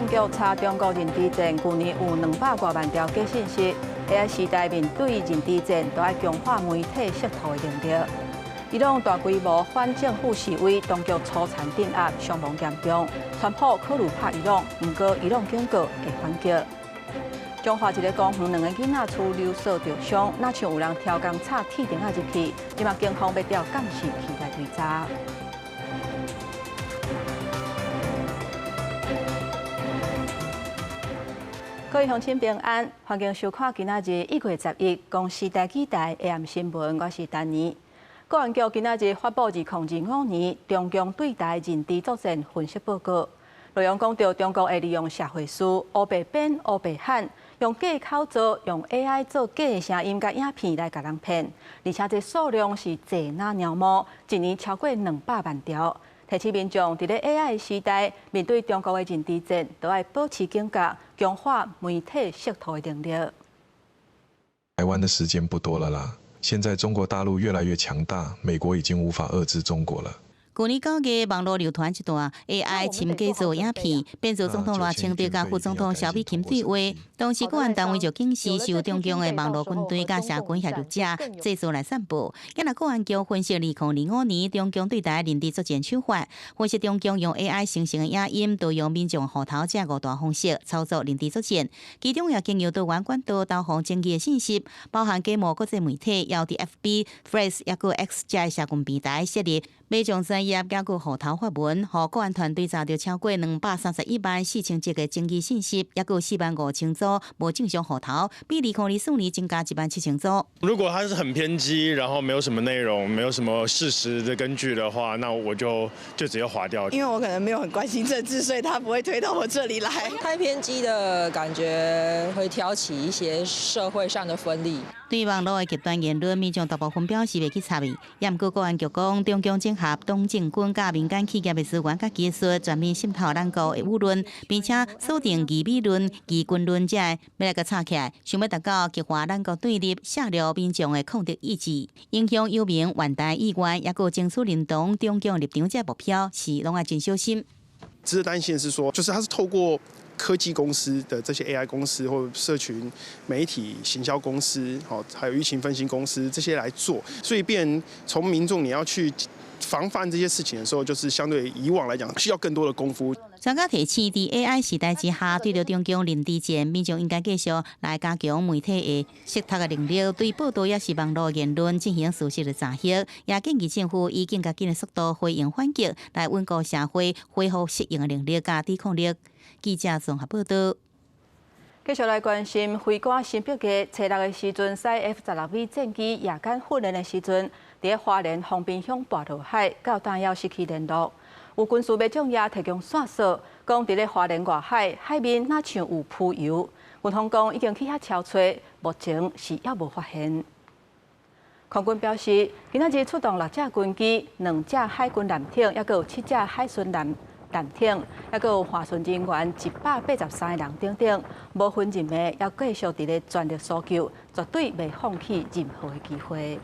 局查中国认知战，去年有200多万条假信息。AI 时代面对认知战，都要强化媒体识图的能力。伊朗大规模反政府示威，当局粗残镇压，伤亡严重。川普考虑拍伊朗，不过伊朗警告会反击。中华一个公园2个囡仔厝流血受伤，那像有人挑工插铁钉仔入去，今嘛警方要调监视器来追查。各位乡亲平安，欢迎收看今仔日1月11日，公视台记台 AM 新闻，我是丹妮。国安局今仔日发布2025年中共对台认知作战分析报告，内容讲到中国会利用社会事、乌白编、乌白喊，用假口做，用 AI 做假的声音甲影片来甲人骗，而且这数量是济那鸟毛，一年超过200万条。提醒民众，在咧 AI 时代，面对中国的认知战，都要保持警觉，强化媒体识图的能力。台湾的时间不多了啦，现在中国大陆越来越强大，美国已经无法遏制中国了。去年9月，网络流传一段 AI 深假做影片，变做总统赖清德甲副总统萧美琴对话。当时国安单位就警示，受中共的网络军队甲社群协力者制作来散布。今日国安局分析2025年中共对台认知作战手法，分析中共用 AI 生成的影音，都用民众户头这5大方式操作认知作战。其中也经由多元管道导航争议的信息，包含假冒国际媒体，要伫 FB、Threads 抑个 X 这的社群平台设立。美将专业加个户头发文，和国安团队查到超过231万4千则个争议信息，也有4万5千组无正常户头，比2004年增加1万7千组。如果它是很偏激，然后没有什么内容，没有什么事实的根据的话，那我就直接划掉。因为我可能没有很关心政治，所以他不会推到我这里来。太偏激的感觉会挑起一些社会上的分裂。对网络的极端言论，民众大部分表示袂去插伊。也毋过国安局讲，中共整合党政军甲民间企业的资源甲技术，全面渗透咱国的舆论，并且锁定疑美论、疑军论者，要来个插起来，想要达到激化咱国对立、削弱民众的抗敌意志，影响有名万代意愿，也有争取认同中共立场这目标，是拢要真小心。值得担心的是说，就是它是透过科技公司的这些 AI 公司或社群媒体行销公司，还有舆情分析公司这些来做，所以变从民众你要去防范这些事情的时候，就是相对以往来讲需要更多的功夫。专家提醒，在 AI 时代之下，对着中共认知战，民众应该继续来加强媒体的识读的能力，对报道也是网络言论进行事实的查核，也建议政府以更加紧的速度回应反击，来稳固社会恢复适应的能力甲抵抗力。记者综合报道。继续来关心，飞官新北街初6的时阵，驶 F-16V 战机夜间训练的时阵，伫花莲丰滨乡跋落海，到弹药失去联络。有军事要将也提供线索，讲伫咧花莲外海海面哪像有浮油。军方讲已经去遐敲找，目前是还无发现。空军表示，今仔日出动6架军机、2架海军舰艇，也有7架海巡舰艇，也有划船人员183个人等等，无分任务，要继续伫咧全力搜救，绝对袂放弃任何的机会。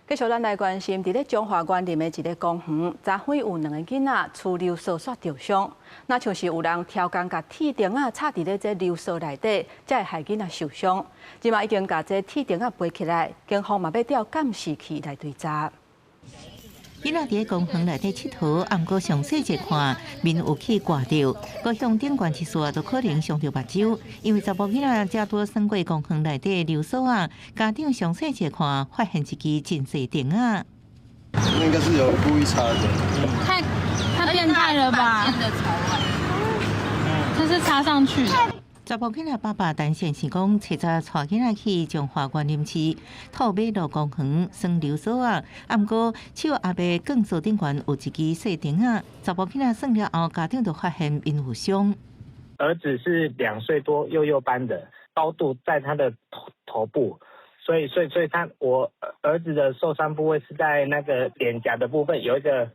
继续咱来关心，伫咧中华园林的一个公园，昨昏有2个囡仔出流血受伤，那像是有人挑工甲铁钉仔插伫咧这流血内底，才会害囡仔受伤。即马已经甲这铁钉仔背起来，警方嘛要调监视器来追查。囡仔伫公园内底佚佗，啊，毋过详细一看，面有去挂着，各项顶悬一束都可能伤着目睭。因为查甫囡仔正拄穿过公园内底流锁啊，家长详细一看，发现一支真细钉啊。应该是有故意插的。太变态了吧？这是插上去的。查甫囡仔爸爸担心是讲，车早带囡仔去中华园林市套马路公园耍流锁啊，啊，毋过手也未更锁顶悬有一支细钉啊。查甫囡仔耍了后，家长就发现因有伤。儿子是2岁多，幼班的，高度在他的头部，所以我儿子的受伤部位是在那个脸颊的部分，有一个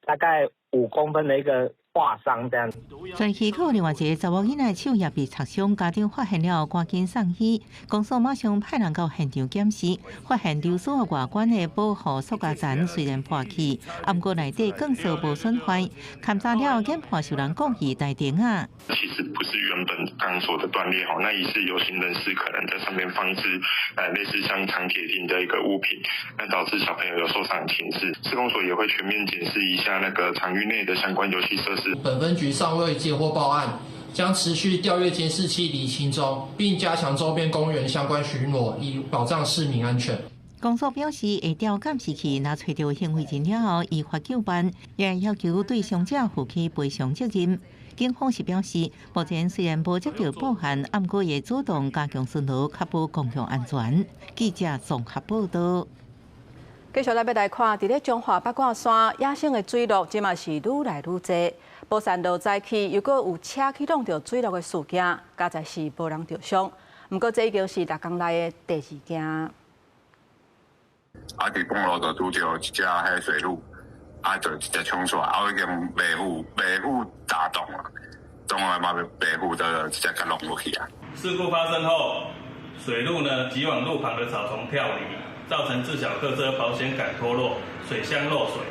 大概5公分的一个划伤这样。全溪口另外一个查某囡仔手也被擦伤，家长发现了，赶紧送医。公所马上派人到现场检视，发现留所外观的保护塑胶层虽然破去，不过内底更是无损坏。勘查了，检判受人故意带电啊。其实不是原本钢索的断裂哈，那疑似有心人士可能在上面放置类似像长铁钉的一个物品，那导致小朋友有受伤的情势。施工所也会全面检视一下那个场域内的相关游戏设施。本分局尚未接获报案，将持续调阅监视器厘清中，并加强周边公园相关巡逻，以保障市民安全。公所表示，会调监视器，若找到行为人了后，依法纠办，也要求对伤者负起赔偿责任。警方是表示，目前虽然无接到报案，不过也主动加强巡逻，确保公共安全。记者综合报道。继续来要来看，伫咧中华八卦山野生的水鹿，即嘛是愈来愈多。宝山路早起又搁有车去弄到水鹿的事件，加在是无人受伤。不过这已经是6天内的第2件。伫公路就拄着一只迄水鹿。就直接冲出来，已经袂赴打动了，总而嘛袂赴就直接给弄落去啊。事故发生后，水鹿呢急往路旁的草丛跳离，造成自小客车保险杆脱落，水箱漏水。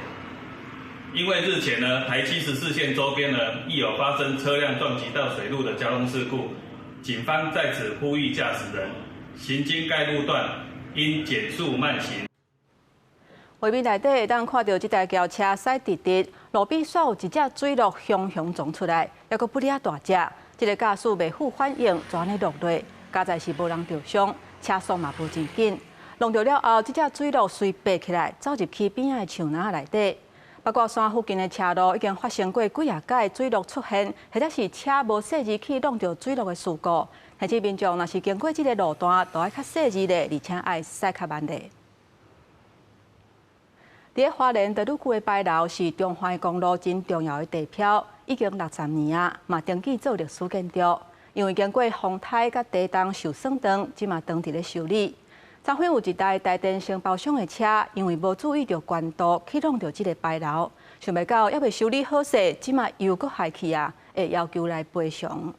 因为日前呢，台74线周边呢亦有发生车辆撞击到水鹿的交通事故，警方在此呼吁驾驶人行经该路段应减速慢行。画面内底会当看到这台轿车驶直直，路边煞有一只水鹿熊熊撞出来，还阁不哩大只。这个驾驶袂赴反应，就安尼落落，加在是无人受伤，车速嘛无真紧。弄到了后，这只水鹿随爬起来，走入去边仔的树林内底。八卦山附近的车路已经发生过几届水鹿出现，或者是车无细致去弄到水鹿的事故。而且民众若是经过这个路段，都要较细致的，而且爱驶较慢的。伫花莲德鲁区的白楼是中华公路真重要的地标，已经60年啊，嘛登记做历史建筑。因为经过风台甲地动受损等，即嘛当伫咧修理。昨昏有一台台电承包商的车，因为无注意到关度，去弄到即个白楼，想袂到还未修理好势，即嘛又搁害去啊，会要求来赔偿。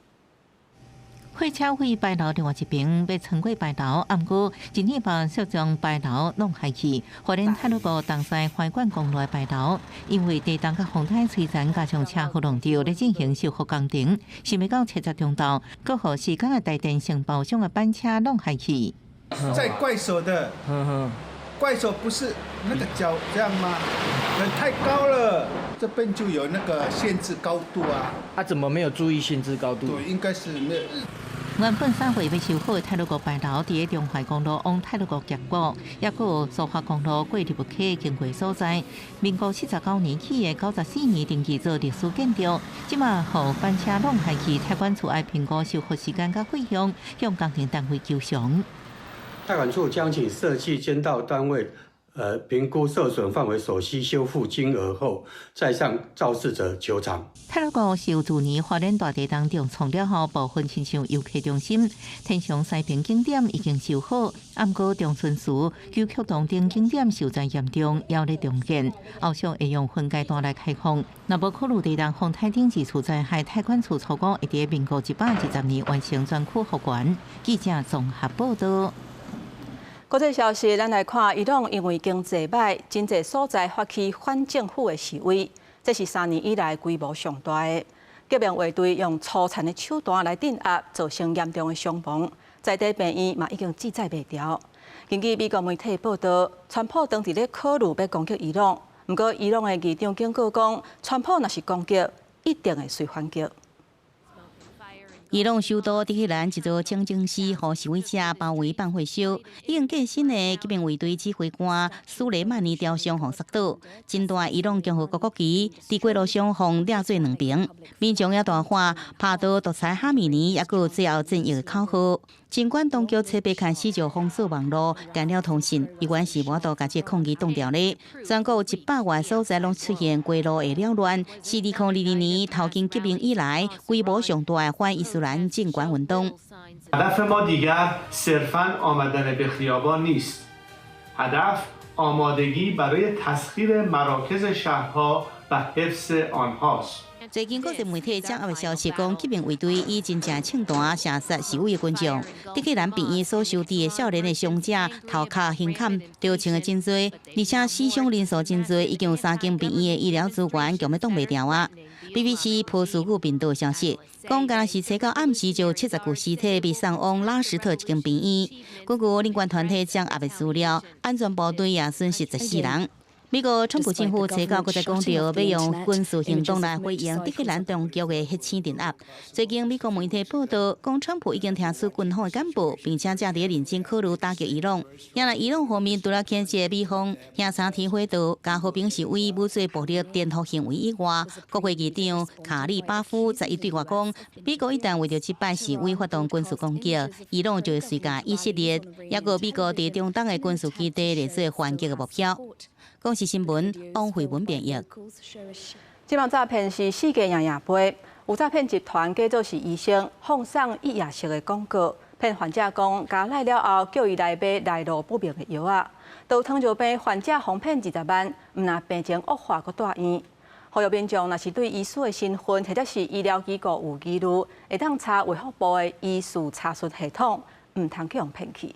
火车毁白楼另外一边要穿过白楼，不过今天把小将白楼弄害去。花莲铁路部东西花管公路的白楼，因为地动甲风台摧残，加上车祸弄到咧进行修复工程，想袂到70中道，搁互时间的台电承包商的班车弄害去。在怪手的，怪手不是那个脚这样吗？太高了，这边就有那个限制高度啊。他怎么没有注意限制高度？对，应该是那。原本3月要修好的泰鲁国白楼，伫咧中华公路往泰鲁国结果，也佫有苏花公路过入溪经过所在。民国79年起的94年登记做历史建筑，即马互班车弄害去，泰管处爱评估修复时间甲费用，向工程单位求偿。泰管处将请设计监造单位评估受损范围所需修复金额后，再向肇事者求偿。泰鲁国是有自年花莲大地动重创了后，部分亲像游客中心、天上西平景点已经修好，不过中春寺、旧曲洞等景点受灾严重，要咧重建，后续会用分阶段来开放。若无考虑地动风台顶几处灾害，泰管处初估会伫民国120年完成全区复原。记者综合报道。国际消息，咱来看，伊朗因为经济歹，真侪所在发起反政府的示威，这是3年以来规模上大的。革命卫队用粗残的手段来镇压，造成严重的伤亡，在地病院嘛已经记载袂掉。根据美国媒体报道，川普当伫咧考虑要攻击伊朗，不过伊朗的议长警告讲，川普若是攻击，一定会随反击。伊朗首都德黑兰一座清真寺，予示威者包围办会烧，已经过身的革命卫队指挥官苏雷曼尼雕像杀倒，真大伊朗共和国国旗伫街路上互掠做2边，民众也大喊拍倒独裁哈米尼，也有最后正义的口号。尽管当局设备看试着封锁网络、干扰通讯，依然是无度把这抗议挡掉咧。全国100万所在拢出现街路的扰乱，是2022年头经革命以来规模上大的反伊斯兰禁管运动。هدف ما دیگر صرفاً آمدن به خیابان نیست. هدف آمادگی برای تسخیر مراکز شهرها و حفظ آنهاست. 最近国际媒体掌握的消息讲，这名卫队以真正枪弹射杀示威的群众。德克兰病院所收治的少年的伤者，头壳、胸坎都穿的真多，而且死伤人数真多，已经有3间病院的医疗资源强要挡袂掉啊。BBC 波斯语频道消息，讲敢若是找到暗时就70具尸体被送往拉什特一间病院。根据领关团体掌握的资料，安全部队也损失14人。美国川普政府提到，国在讲到要用军事行动来回应德克兰当局的核枪镇压。最近美国媒体报道，讲川普已经听取军方的干部，并且正在认真考虑打击伊朗。因为伊朗方面除了谴责美方兄长天火岛加和平示威武罪暴力颠覆行为以外，国会议长卡利巴夫在伊对外讲，美国一旦为着击败示威发动军事攻击，伊朗就会随加以色列，也个美国在中东的军事基地来做还击的目标。公视新闻王慧文编译。这项诈骗是世界赢杯，有诈骗集团假作是医生，放送医药式的广告，骗患者讲加来了后，叫伊来买来路不明的药啊。到糖尿病患者哄骗20万，唔若病情恶化，搁住院。呼吁民众若是对医师的身份或者是医疗机构有疑虑，会当查卫福部的医事查询系统，唔通去用骗去。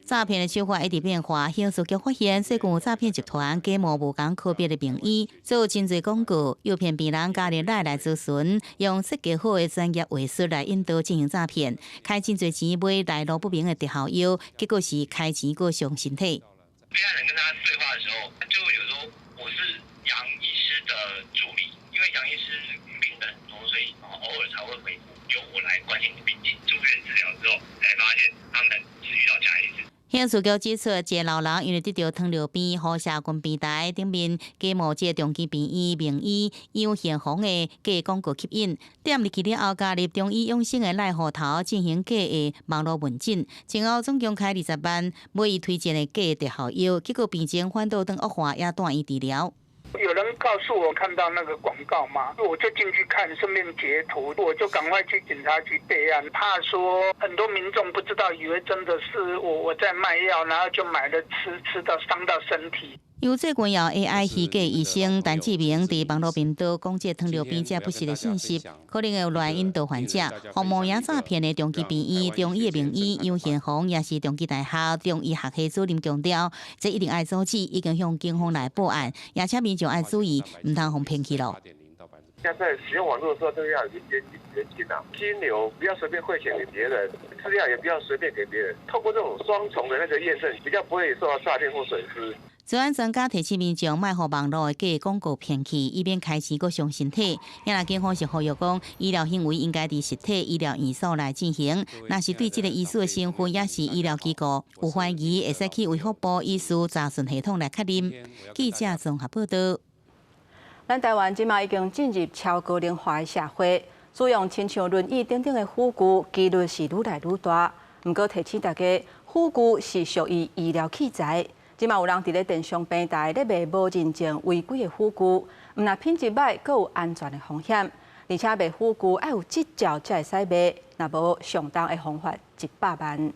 诈骗的手法一直变化，刑事局发现，最近有诈骗集团假冒无同科别的名医，做真侪广告，诱骗病人加入来咨询，用设计好的专业话术来引导进行诈骗，开真侪钱买来路不明的特效药，结果是开钱过伤身体。被害人跟他对话的时候，就有说我是杨医师的助理，因为杨医师病人很多，所以偶尔才会回复，由我来关心你病情。住院治疗之后，才发现他们是遇到假医师。刑事局指出，一个老人因为得到糖尿病，和社群平台顶面假冒这中期病医名医杨宪宏的假广告吸引，点入去了后加入中医养生的赖户头进行假的网络问诊，前后总共开20万买伊推荐的假特效药，结果病情反倒更恶化，也断医治疗。有人告诉我看到那个广告嘛，我就进去看，顺便截图，我就赶快去警察局备案，怕说很多民众不知道，以为真的是我在卖药，然后就买了吃到伤到身体。由最近由 AI 虚假医生陈志明伫网络频道讲这糖尿病这不实的信息，可能会乱引导患者，互冒也诈骗的中期病医、中医的名医杨宪宏，也是中期大学中医学系主任强调，这一定爱阻止，已经向警方来报案，而且民众爱注意，唔通互骗去咯。现在使用网络的时候，都要有一些严谨啊，金流不要随便汇钱给别人，资料也不要随便给别人，透过这种双重的那个验证，比较不会受到诈骗或损失。治安专家提醒民众，莫互网络的假广告骗去，以免开钱搁伤身体。因为警方是呼吁讲，医疗行为应该伫实体医疗院所来进行。若是对这个医师的身份也是医疗机构有怀疑，会使去卫福部医师查询系统来确认。记者综合报道。咱台湾即马已经进入超高龄化的社会，使用亲像轮椅等等的辅具，几率是愈来愈大。不过提醒大家，辅具是属于医疗器材。即马有人伫咧电商平台咧卖无认证违规的辅具，毋但品质歹，阁有安全的风险。而且卖辅具要有执照才会使卖，若无上当的罚款100万。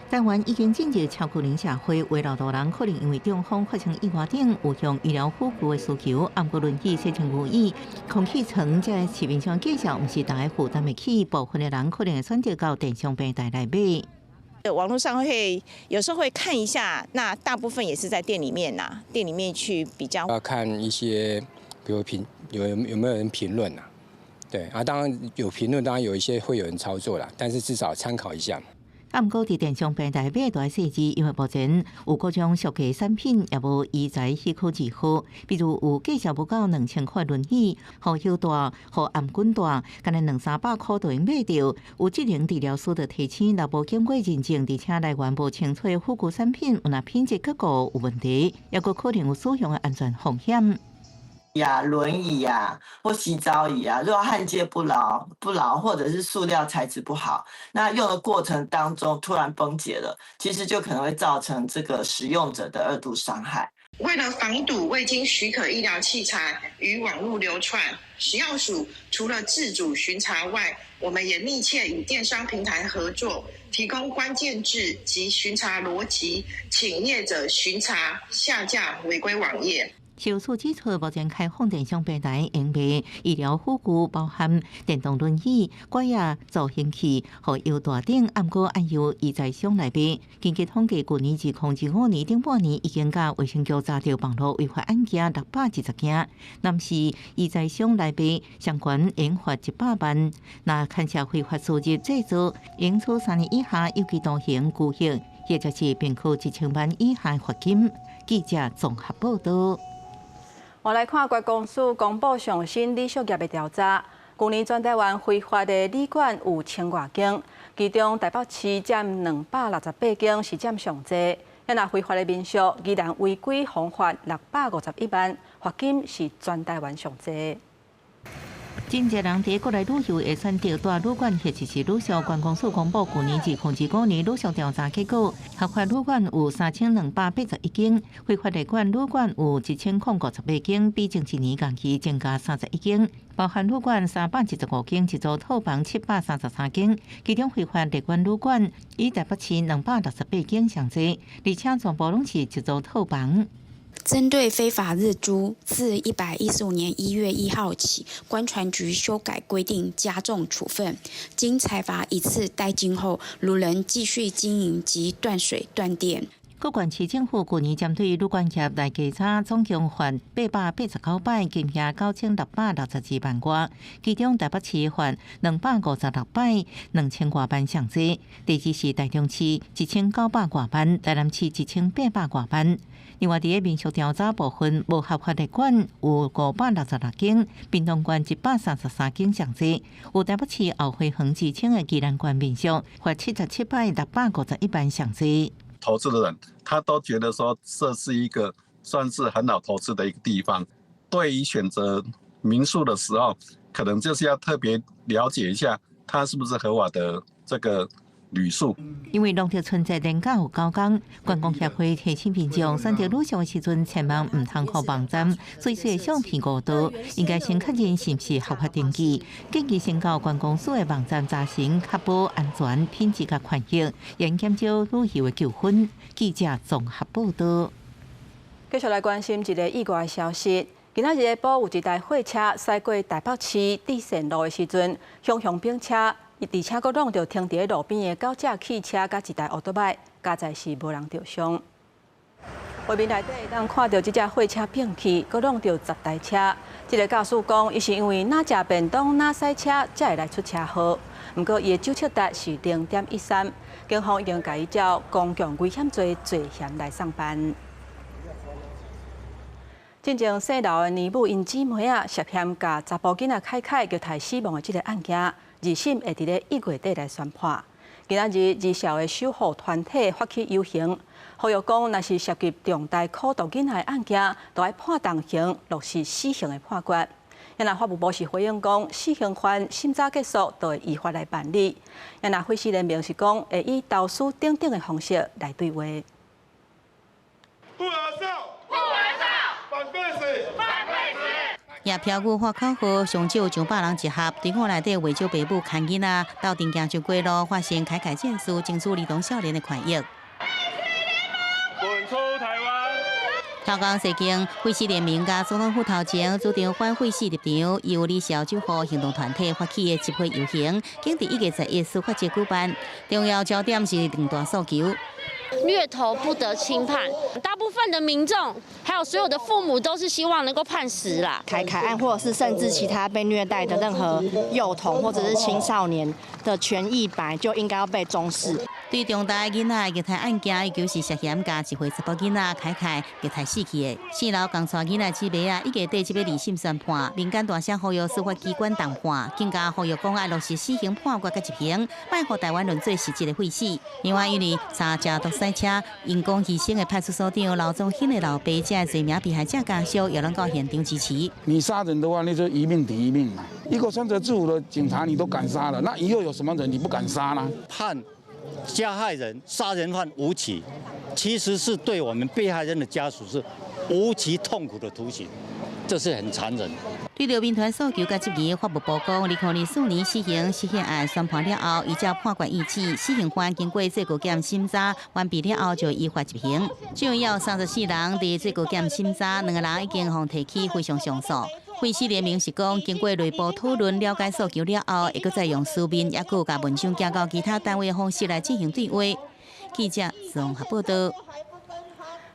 台湾已经进入超高龄社会，为老多人可能因为中风发生意外等有向医疗辅具的需求，按过轮椅、车床椅、空气床这市面上介绍，毋是大家负担得起，部分的人可能会选择到电商平台来买。网络上会有时候会看一下，那大部分也是在店里面店里面去比较。要看一些，比如有没有人评论对当然有评论，当然有一些会有人操作啦，但是至少参考一下。不过，伫电商平台买大细致，因为目前有各种俗价产品，也无医材许可字号，比如有介绍不到2000块轮椅，和腰大、和颔棍大，干那200-300块就用买到。有智能治疗师的提醒，若无经过认证，而且来源无清楚的辅具产品，有品质结构有问题，也个可能有使用的安全风险。轮椅或洗澡椅如果焊接不牢，或者是塑料材质不好，那用的过程当中突然崩解了，其实就可能会造成这个使用者的2度伤害。为了防堵未经许可医疗器材与网络流窜，食药署除了自主巡查外，我们也密切与电商平台合作，提供关键字及巡查逻辑，请业者巡查下架违规网页。消处指出，目前开放电商平台营卖医疗护具，包含电动轮椅、拐呀、助行器和腰带等，按过按由医在商来卖。根据统计，去年2025年顶半年已经甲卫生局查到网络违法案件620件，南市医在商来卖相关刑罚100万。那看社会法数字制作，刑处3年以下有期徒刑、拘役，或者是并扣1000万以下罚金。记者综合报道。我来看国公署公布上新旅宿业的调查，去年全台湾非法的旅馆有1000多间，其中台北市占268间，是占上侪。那非法的民宿依然违规罚款651万，罚金是全台湾上侪。真侪人伫国内旅游会选择住旅馆或者是旅宿。观光署公布去年2025年旅宿调查结果，合法旅馆有3281间，非法的旅馆有1058间，比前一年同期增加31间。包含旅馆315间，一组套房733间，其中非法旅馆以台北市268间上侪，而且全部拢是一组套房。针对非法日租，自115年1月1号起，观传局修改规定，加重处分。经裁罚一次代金后，如仍继续经营及断水断电。各县市政府去年针对旅馆业来稽查，总共罚889摆，金额9662万元。其中台北市罚256摆，2000多万上侪；第二是台中市1900多万，台南市1800多万。另外，伫民宿调查部分，无合法的馆有566间，屏东县133间上侪。有台北市后花园自称的宜兰县民宿，罚77摆651万上侪。投资的人，他都觉得说这是一个算是很好投资的一个地方。对于选择民宿的时候，可能就是要特别了解一下，它是不是合法的这个旅宿。因为农特村在年假有9天，观光协会提醒民众选择旅宿的时阵，千万唔通靠网站随随相片误导，应该先确认是不是合法登记，建议先到观光署的网站查询，确保安全、品质甲权益，严减少旅游的纠纷。记者综合报道。继续来关心一个意外的消息。今仔日下晡有一台货车驶过台北市地线路的时阵，向并车，而且佫弄到停伫路边的9架汽车甲一台奥多麦，加在是无人着伤。画面内底会当看到这架货车并去，佫弄到10台车。这个驾驶讲，伊是因为哪食便当哪驶车，才会来出车祸。不过伊的酒测值是0.13，警方已经甲伊照公共危险罪罪嫌来上班。进前姓刘的年母因姊妹涉嫌甲查甫囡仔凯叫害死亡的这个案件，2审会伫咧1月底来宣判。今仔日二校的守护团体发起游行，呼吁讲，若是涉及重大苦毒囡仔的案件，都要判重刑，落实死刑的判决。那法务部是回应讲，死刑犯审查结束，就会依法来办理。那会事人明是讲，会以投诉等等的方式来对话。不合作，不合作，反对死，反对死。夜票牛花口号上少200人集合，队伍内底为少爸母看囡仔，斗阵行上街路，发生凯凯战术，争取儿童少年的权益。滚出台湾！超港西京会事联盟甲总统府头前主张反会事立场，由李小守护行动团体发起的集会游行，经伫1月11司法节举办。重要焦点是2大诉求。掠头不得轻判，大部分的民众还有所有的父母都是希望能够判死啦。凯案或者是甚至其他被虐待的任何幼童或者是青少年的权益本来就应该要被重视。对重大囡仔虐待案件，尤其是涉嫌甲一岁查甫囡仔凯虐待死去的4楼共带囡仔姊妹1月底即要2审宣判，民间大声呼吁司法机关重判，更加呼吁讲爱落实死刑判决甲执行，卖互台湾论做实质的废死。另外，因为3架独赛车因公牺牲的派出所长刘宗兴的老爸，这侪名被害者家属也能到现场支持。你杀人的话，那就一命抵一命嘛。一个穿着制服的警察你都敢杀了，那以后有什么人你不敢杀呢？判加害人、杀人犯无期，其实是对我们被害人的家属是无期痛苦的徒刑。这是很残忍。对着民团诉求甲质疑，法务部讲，2004年施行案宣判了后，依照判决意志，施行犯经过最高检审查完毕了后，就依法执行。最有34人伫最高检审查，2个人已经互提起非常上诉。会师联名是讲，经过内部讨论、了解诉求了后，会搁再用书面也佮甲文章寄到其他单位的方式来进行对话。记者综合报道。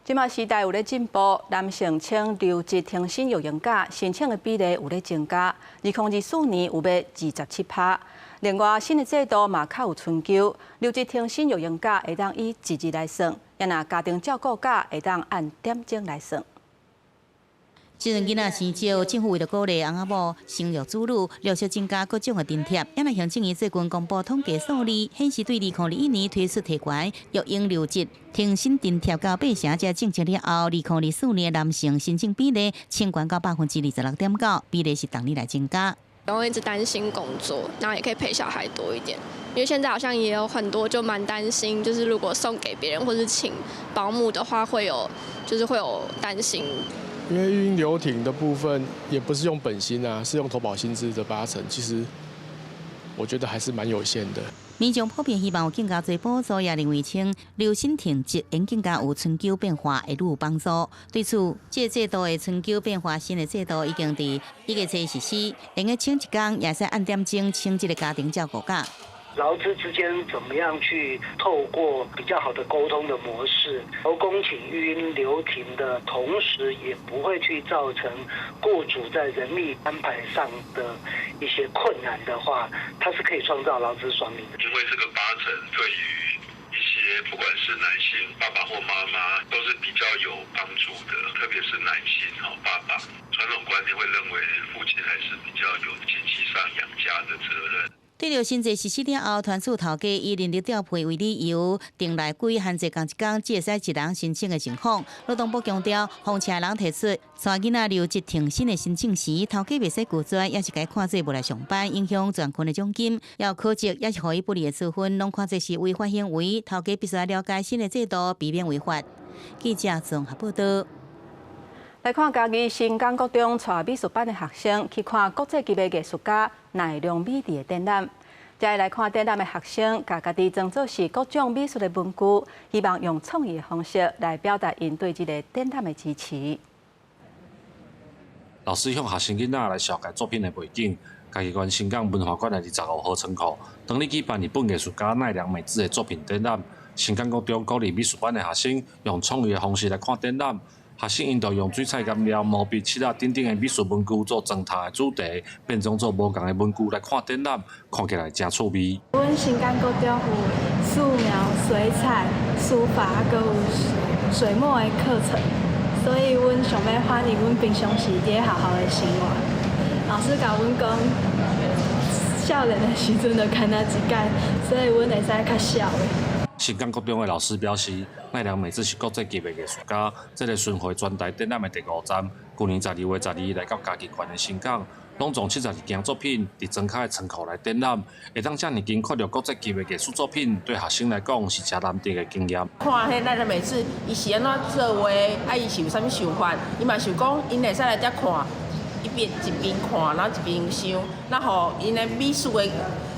即马时代有咧进步，男性请留职停薪育婴假申请的比例有咧增加，2024年有要27%。另外，新的制度嘛较有春秋，留职停薪育婴假会当以1日来算，也若家庭照顾假会当按点钟来算。即阵囡仔生少，政府为了鼓励翁仔某生育子女，陆续增加各种的津贴。也若行政院最近公布统计数字，显示对2021年推出提悬育婴留职停薪津贴到8成，才政策了后，2024年男性申请比例升悬到26.9%，比例是逐年来增加。我一直担心工作，然后也可以陪小孩多一点，因为现在好像也有很多就蛮担心，就是如果送给别人或是请保姆的话，会有担心。因为育婴留停的部分也不是用本薪啊，是用投保薪资的80%，其实我觉得还是蛮有限的。民众普遍希望有更加多补助，也认为称留薪停职应更加有春秋变化，会愈有帮助。对此，这制度的春秋变化新的制度已经伫1月1日实施，能够请一天也是按点钟请这个家庭照顾假。劳资之间怎么样去透过比较好的沟通的模式，劳工请育婴留停的同时，也不会去造成雇主在人力安排上的一些困难的话，它是可以创造劳资双赢的。因为这个8成对于一些不管是男性爸爸或妈妈都是比较有帮助的，特别是男性爸爸，传统观念会认为父亲还是比较有经济上养家的责任。对着新制实施了后，团署头家以人力调配为理由，定内规限制工一天只会使一人申请的情况。劳动部强调，放车人提出带囡仔留职停薪的申请时，头家袂使拒绝，也是该看做无来上班，影响全群的奖金。要考绩也是予伊不利的处分，拢看做是违法行为。头家必须要了解新的制度，避免违法。记者综合报道。来看家己新港国中带美术班的学生去看国际级的艺术家奈良美智的展览。再来看展览的学生，家己创作是各种美术的文具，希望用创意的方式来表达因对这个展览的支持。老师向学生囡仔来紹介作品的背景，家己馆新港文化馆的25號倉庫，當日舉辦日本藝術家奈良美智的作品展覽。新港國中鼓勵美術班的學生用創意的方式來看展覽。學生因就用水彩顏料、毛筆、漆啊等等的美術文具做裝塔的主題，變裝做無同的文具來看展覽，看起來真趣味。阮新港國中有素描、水彩、書法，還有水墨的課程，所以阮想要發現阮平常時伫學校的生活。老師甲阮講，少年的時陣就看那一屆，所以阮會使較少的。新港國中的老師表示，奈良美智是國際級的藝術家，這個巡迴專題展覽的第5站，去年12月12日來到嘉義縣的新港，攏總72件作品佇莊卡的倉庫來展覽，會當遮爾近看到國際級的藝術作品，對學生來講是真難得的經驗。看迄奈良美智，伊是安怎做畫，伊是有啥物想法，伊嘛想講，因會使來遮看，一邊看，然後一邊想，然後因的美術的。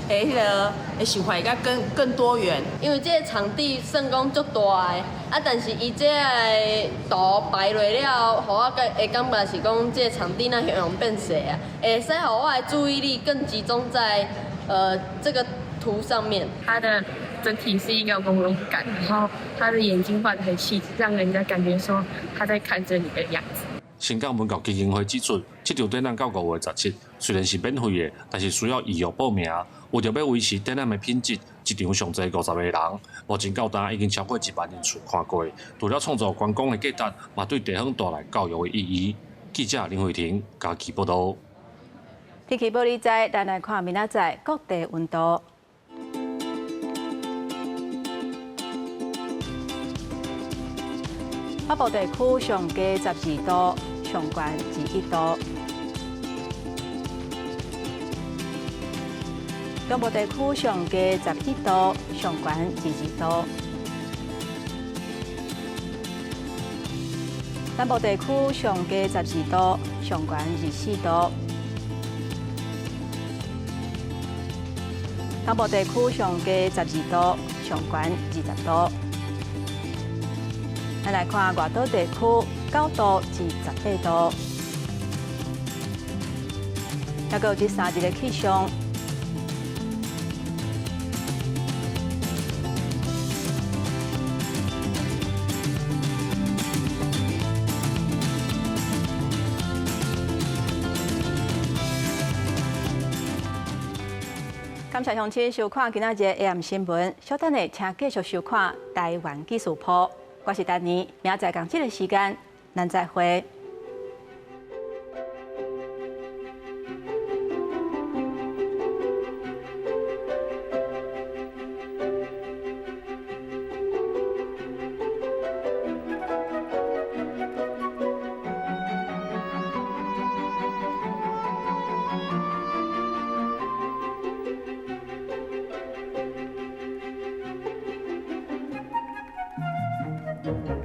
迄個想法會更多元，因為這個場地算講足大的，但是伊這個圖擺落了，互我會感覺是講這個場地那樣變小啊，會使互我的注意力更集中在這個圖上面。它的整體是一個朦朧感，然後他的眼睛畫得很細緻，讓人家感覺說他在看着你的樣子。新港文教基金會指出，這場展覽到5月17，雖然是免費的，但是需要預約報名。為着要維持展覽的品質，一場上濟50個人。目前到今已經超過1萬人次看過。除了創造觀光的價值，嘛對地方帶來教育的意義。記者林慧婷嘉義報道。天氣報道在，咱來看明仔載各地溫度。北部地區上加12度，上懸11度。中部地區上加11度，上懸12度。南部地区上低12度，上悬24度。东部地区上低12度，上悬20度。咱来看外岛地区9度至18度。还有这3日的气象。感谢乡亲收看今仔日 AM 新闻，稍等下请继续收看台湾技术铺。我是丹妮，明仔同这个时间，咱再会。Thank you.